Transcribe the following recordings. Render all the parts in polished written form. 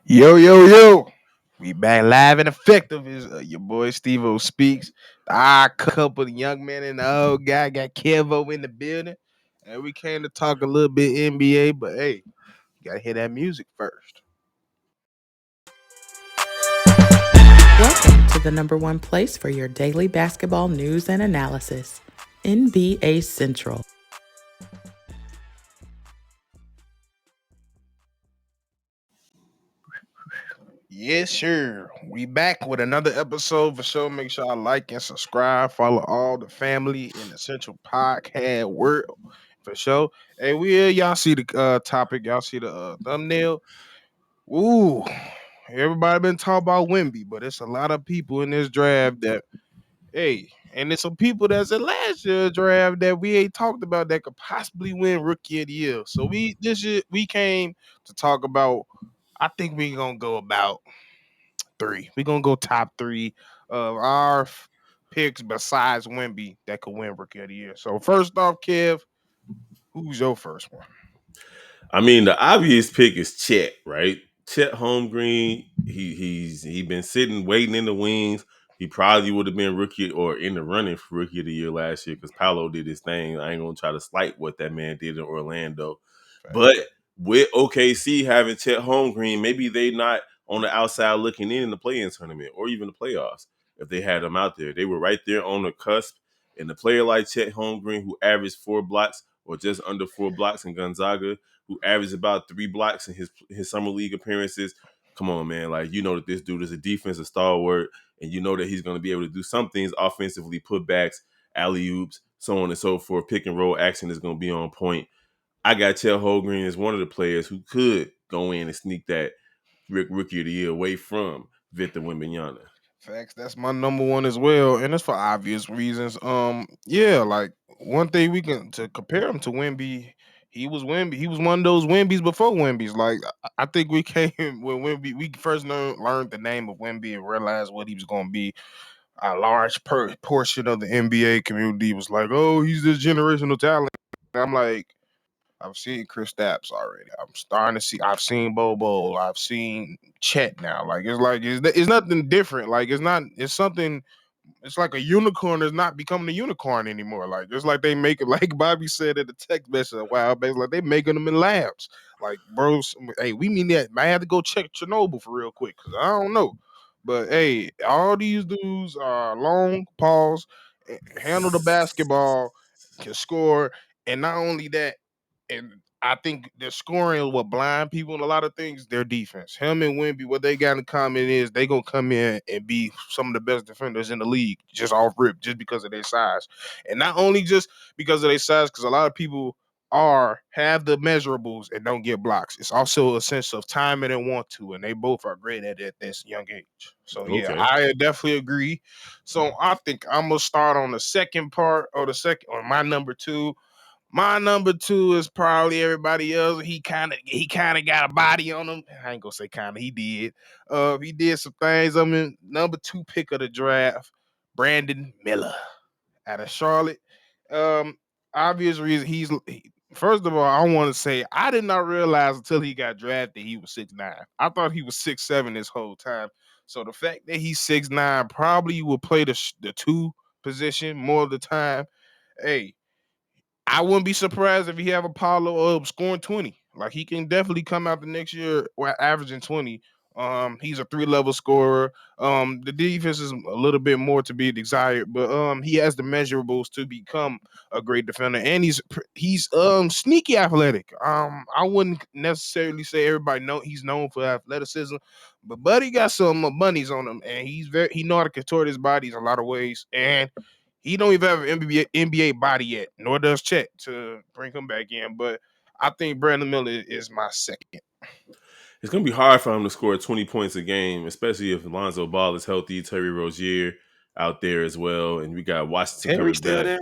Yo, yo, yo. We back live and effective. Is your boy Steve0 speaks. Our couple of young men and the old guy got Kevo in the building. And we came to talk a little bit NBA, but hey, you gotta hear that music first. Welcome to the number one place for your daily basketball news and analysis, NBA Central. Yes, sure. We back with another episode for sure. Make sure I like and subscribe. Follow all the family in the Central Podcast world for sure. Hey, y'all see the topic, y'all see the thumbnail. Ooh, everybody been talking about Wemby, but it's a lot of people in this draft that, hey, and it's some people that's in last year's draft that we ain't talked about that could possibly win Rookie of the Year. So this year we came to talk about. I think we gonna go about three. We gonna go top three of our picks besides Wemby that could win Rookie of the Year. So first off, Kev, who's your first one? I mean, the obvious pick is Chet, right? Chet Holmgreen. He been sitting waiting in the wings. He probably would have been rookie or in the running for rookie of the year last year because Paolo did his thing. I ain't gonna try to slight what that man did in Orlando, but with OKC having Chet Holmgreen, maybe they not on the outside looking in the play-in tournament or even the playoffs. If they had him out there, they were right there on the cusp. And a player like Chet Holmgreen, who averaged 4 blocks or just under 4 blocks in Gonzaga, who averaged about 3 blocks in his summer league appearances. Come on, man. Like, you know that this dude is a defensive stalwart, and you know that he's going to be able to do some things offensively, putbacks, alley oops, so on and so forth. Pick and roll action is going to be on point. I got Chet Holmgren as one of the players who could go in and sneak that rookie of the year away from Victor Wembanyama. Facts. That's my number one as well, and it's for obvious reasons. Yeah, like one thing we can to compare him to Wemby. He was Wemby. He was one of those Wembys before Wemby's. Like I think we came when Wemby. We first learned the name of Wemby and realized what he was going to be. A large portion of the NBA community was like, "Oh, he's this generational talent." And I'm like, I've seen Chris Stapps already. I'm starting to see. I've seen Bobo. I've seen Chet now. It's nothing different. Like it's not. It's something. It's like a unicorn is not becoming a unicorn anymore. Like it's like they make it like Bobby said at the text message a while back. Like they making them in labs. Like bros, hey, we mean that. I had to go check Chernobyl for real quick because I don't know. But hey, all these dudes are long pause, handle the basketball, can score, and not only that, and I think the scoring is what blind people in a lot of things. Their defense, him and Wemby, what they got in common is they gonna come in and be some of the best defenders in the league, just off rip, just because of their size, and not only just because of their size, because a lot of people have the measurables and don't get blocks. It's also a sense of timing and want to, and they both are great at this young age. So yeah, Okay. I definitely agree. So I think I'm gonna start on the second part or my number two. My number two is probably everybody else. He kind of got a body on him. I ain't gonna say kind of. He did. He did some things. I mean, number two pick of the draft, Brandon Miller out of Charlotte. Um, Obvious reason first of all, I want to say I did not realize until he got drafted he was 6'9". I thought he was 6'7" this whole time. So the fact that he's 6'9" probably will play the two position more of the time. Hey, I wouldn't be surprised if he have Apollo scoring 20. Like he can definitely come out the next year averaging 20. He's a three-level scorer. The defense is a little bit more to be desired, but he has the measurables to become a great defender, and he's sneaky athletic. I wouldn't necessarily say everybody know he's known for athleticism, but Buddy got some bunnies on him, and he know how to contort his body in a lot of ways, and he don't even have an NBA body yet, nor does Chet to bring him back in. But I think Brandon Miller is my second. It's going to be hard for him to score 20 points a game, especially if Lonzo Ball is healthy, Terry Rozier out there as well, and we got Washington Terry coming still back. there?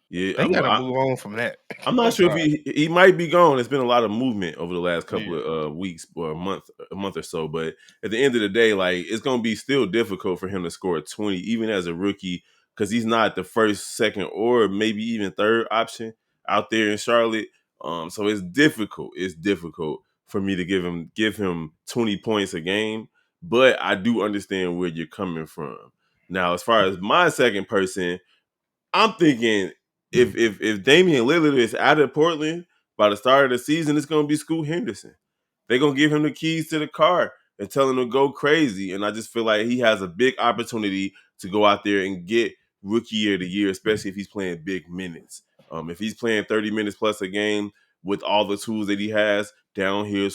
Yeah, They got to move on from that. I'm not I'm sure if sorry. he might be gone. There's been a lot of movement over the last couple Yeah. of weeks or a month or so. But at the end of the day, like it's gonna be still difficult for him to score 20, even as a rookie, because he's not the first, second, or maybe even third option out there in Charlotte. So it's difficult. It's difficult for me to give him 20 points a game, but I do understand where you're coming from. Now, as far as my second person, I'm thinking if Damian Lillard is out of Portland by the start of the season, it's going to be Scoot Henderson. They're going to give him the keys to the car and tell him to go crazy. And I just feel like he has a big opportunity to go out there and get rookie of the year, especially if he's playing big minutes. If he's playing 30 minutes plus a game with all the tools that he has, downhill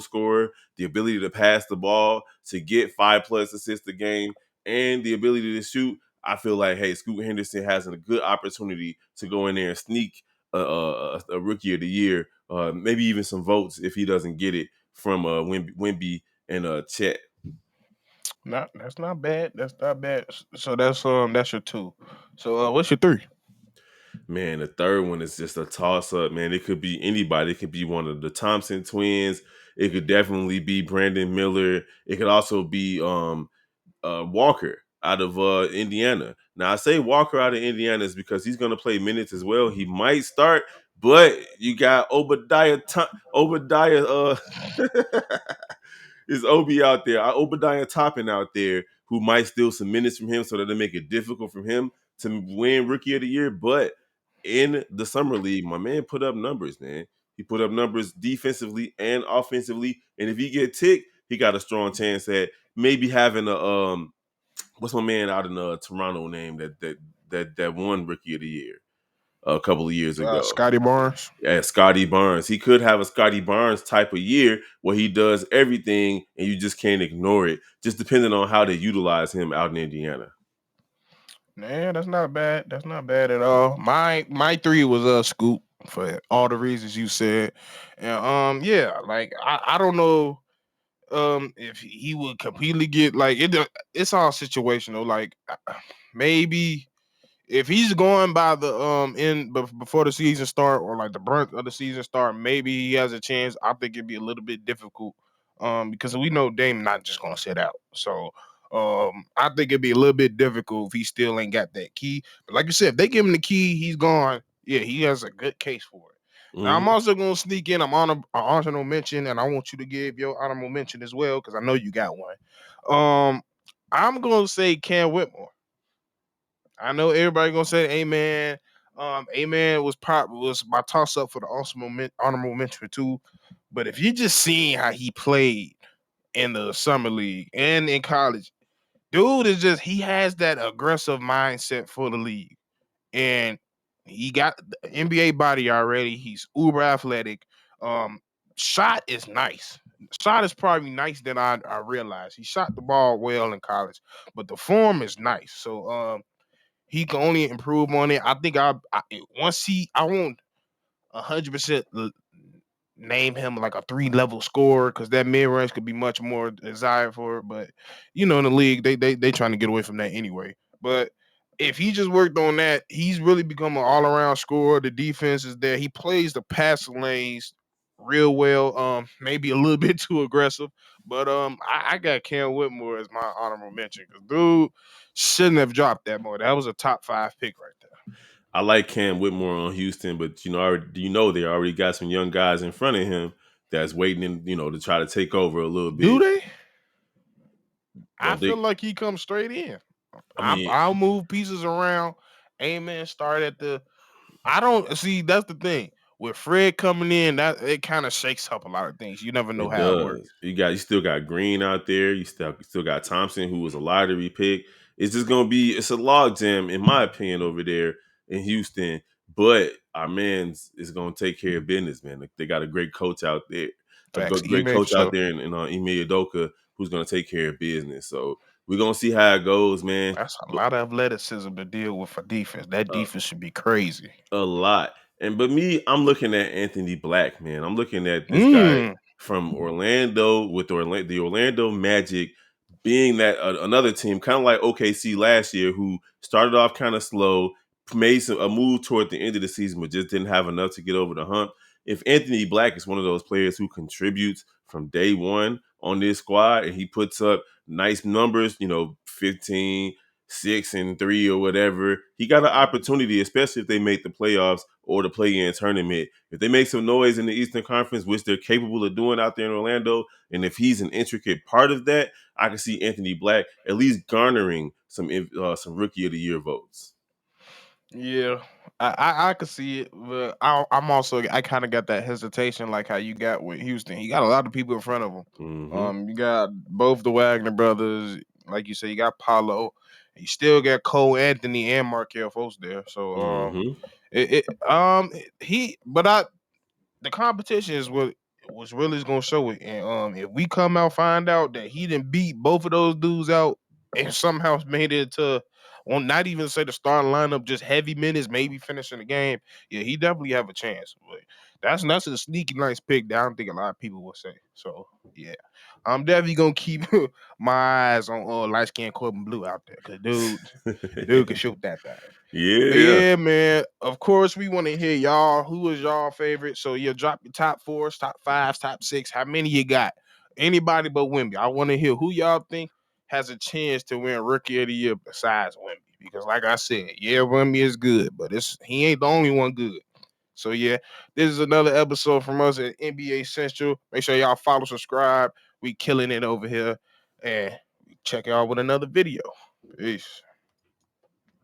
scorer, the ability to pass the ball, to get 5+ assists a game, and the ability to shoot, I feel like, hey, Scoot Henderson has a good opportunity to go in there and sneak a rookie of the year, maybe even some votes if he doesn't get it from Wemby and Chet. Not that's not bad. That's not bad. So that's your two. So what's your three? Man, the third one is just a toss up, man. It could be anybody. It could be one of the Thompson twins. It could definitely be Brandon Miller. It could also be Walker out of Indiana. Now I say Walker out of Indiana is because he's going to play minutes as well. He might start, but you got Obadiah is Obi out there, Obadiah Toppin out there, who might steal some minutes from him so that they make it difficult for him to win Rookie of the Year. But in the summer league, my man put up numbers, man. He put up numbers defensively and offensively, and if he get ticked, he got a strong chance at maybe having a what's my man out in Toronto name that won Rookie of the Year a couple of years ago. Scotty Barnes. Yeah, Scotty Barnes. He could have a Scotty Barnes type of year where he does everything and you just can't ignore it, just depending on how they utilize him out in Indiana. Man, that's not bad. That's not bad at all. My three was Scoop for all the reasons you said, and yeah, like I don't know if he would completely get like it. It's all situational. Like maybe if he's going by the before the season start or like the brunt of the season start, maybe he has a chance. I think it'd be a little bit difficult because we know Dame not just gonna sit out. So I think it'd be a little bit difficult if he still ain't got that key. But like you said, if they give him the key, he's gone. Yeah, he has a good case for it. Now I'm Mhm. also gonna sneak in. I'm on a honorable mention, and I want you to give your honorable mention as well because I know you got one. I'm gonna say Cam Whitmore. I know everybody gonna say amen. Amen was my toss up for the honorable mention too. But if you just seen how he played in the summer league and in college, dude is just he has that aggressive mindset for the league. And he got the NBA body already. He's uber athletic. Um, Shot is nice. Shot is probably nice than I realized. He shot the ball well in college, but the form is nice. So he can only improve on it. I think I won't 100% name him like a 3 level scorer because that mid range could be much more desired for it. But in the league, they trying to get away from that anyway. But if he just worked on that, he's really become an all around scorer. The defense is there. He plays the pass lanes real well. Maybe a little bit too aggressive, but I got Cam Whitmore as my honorable mention because dude shouldn't have dropped that more. That was a top 5 pick right there. I like Cam Whitmore on Houston, but they already got some young guys in front of him that's waiting, to try to take over a little Do bit. they? I Don't feel they? like he comes straight in. I mean, I'll move pieces around. Amen. Start at the. I don't see. That's the thing with Fred coming in. That it kind of shakes up a lot of things. You never know it how it works. does. You still got Green out there. You still got Thompson, who was a lottery pick. It's a logjam in my opinion over there in Houston. But our man's is gonna take care of business, man. Like, they got a great coach out there, Facts. great Email for coach out sure. there in Ime Udoka, who's gonna take care of business. So we're gonna see how it goes, man. That's a But lot of athleticism to deal with for defense. That uh, defense should be crazy. a lot. But me, I'm looking at Anthony Black, man. I'm looking at this guy Mm. from Orlando with the Orlando Magic being that another team, kind of like OKC last year, who started off kind of slow, made a move toward the end of the season, but just didn't have enough to get over the hump. If Anthony Black is one of those players who contributes from day one on this squad and he puts up nice numbers, 15, 6 and 3 or whatever, he got an opportunity, especially if they make the playoffs, or the play-in tournament. If they make some noise in the Eastern Conference, which they're capable of doing out there in Orlando, and if he's an intricate part of that, I can see Anthony Black at least garnering some Rookie of the Year votes. Yeah, I could see it, but I kind of got that hesitation like how you got with Houston. He got a lot of people in front of him. Mm-hmm. You got both the Wagner brothers, like you said. You got Paulo. You still got Cole Anthony and Markel Fultz there. So Mm-hmm. but the competition is what was really gonna show it. And if we come out find out that he didn't beat both of those dudes out and somehow made it to, well, not even say the starting lineup, just heavy minutes, maybe finishing the game. Yeah, he definitely have a chance. But that's a sneaky nice pick that I don't think a lot of people will say. So yeah, I'm definitely gonna keep my eyes on light skin Corbin Blue out there because dude can shoot that thing. But Yeah. yeah, man. Of course, we want to hear y'all. Who is y'all favorite? So you drop your top fours, top fives, top six. How many you got? Anybody but Wemby. I want to hear who y'all think has a chance to win Rookie of the Year besides Wemby. Because, like I said, yeah, Wemby is good, but he ain't the only one good. So yeah, this is another episode from us at NBA Central. Make sure y'all follow, subscribe. We killing it over here, and check y'all with another video. Peace.